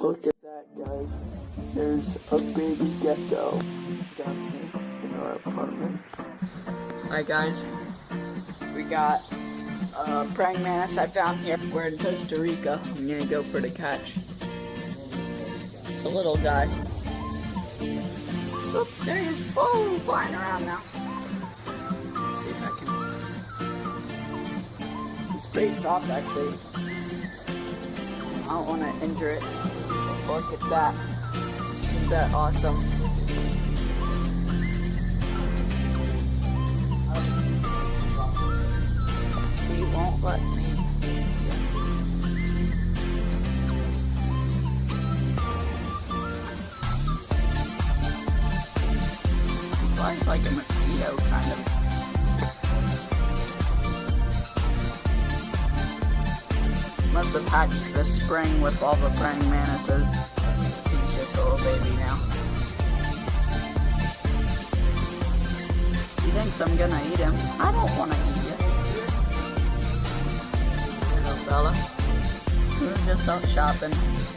Look at that, guys. There's a baby gecko down here in our apartment. Hi guys, we got a praying mantis I found here. We're in Costa Rica. I'm gonna go for the catch. It's a little guy. Oop, there he is. Oh, flying around now. Let's see if I can. He's pretty soft actually. I don't want to injure it. Look at that. Isn't that awesome? He won't let me. Flies like a mosquito, kind of. Must have hatched this spring with all the praying mantises. He's just a little baby now. He thinks I'm gonna eat him. I don't want to eat you. Little fella. We were just out shopping.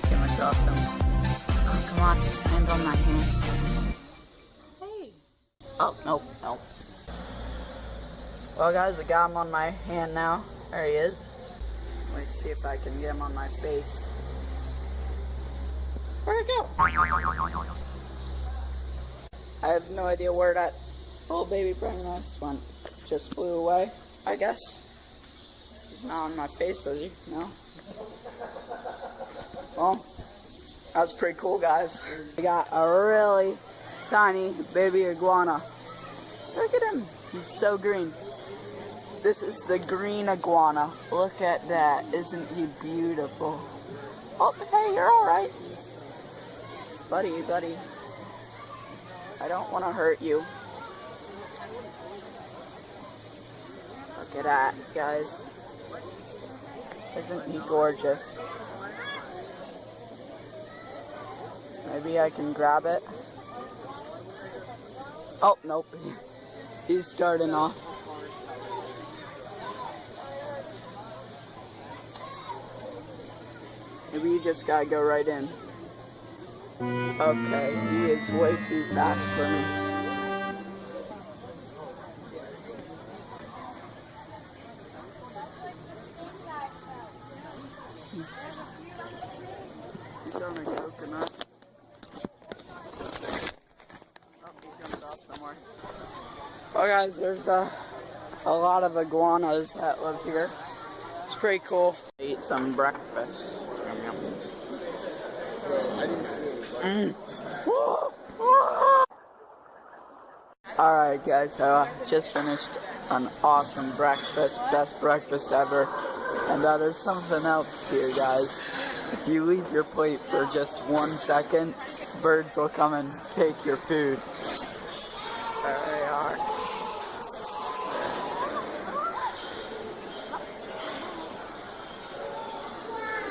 Came across him. Oh, come on. Hand on my hand. Hey. Oh, nope, nope. Well, guys, I got him on my hand now. There he is. Let's see if I can get him on my face. Where'd it go? I have no idea where that little baby praying mantis went. Just flew away, I guess. He's not on my face, does he? No? Well, that was pretty cool, guys. We got a really tiny baby iguana. Look at him. He's so green. This is the green iguana. Look at that. Isn't he beautiful? Oh, hey, you're alright. Buddy, buddy. I don't want to hurt you. Look at that, guys. Isn't he gorgeous? Maybe I can grab it. Oh, nope. He's starting off. Maybe you just gotta go right in. Okay, he is way too fast for me. He's on a coconut. Oh, he jumped off somewhere. Well, guys, there's a lot of iguanas that live here. It's pretty cool. Eat some breakfast. Alright guys, so I just finished an awesome breakfast, best breakfast ever. And there's something else here, guys. If you leave your plate for just 1 second, birds will come and take your food. There they are.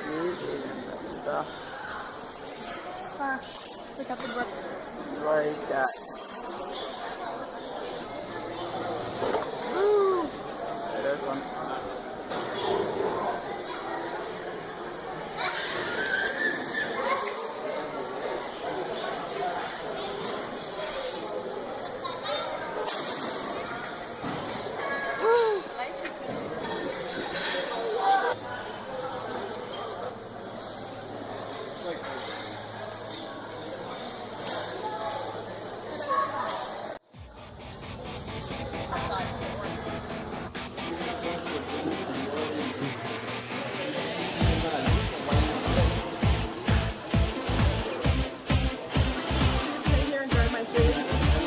He's eating this stuff. Pick up the book. What is that? Woo! There's one.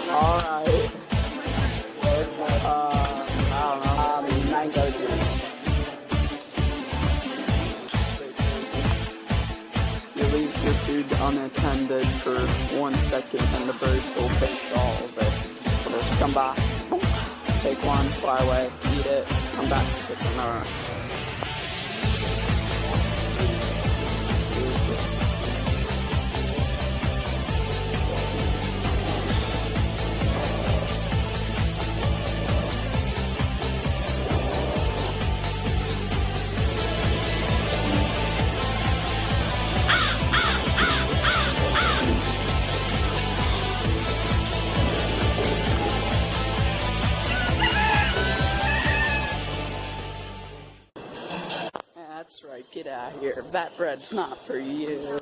Alright. I don't know. Mango juice. You leave your food unattended for 1 second and the birds will take all of it. They'll just come by, take one, fly away, eat it, come back, take another. That's right, get out of here. Vat bread's not for you.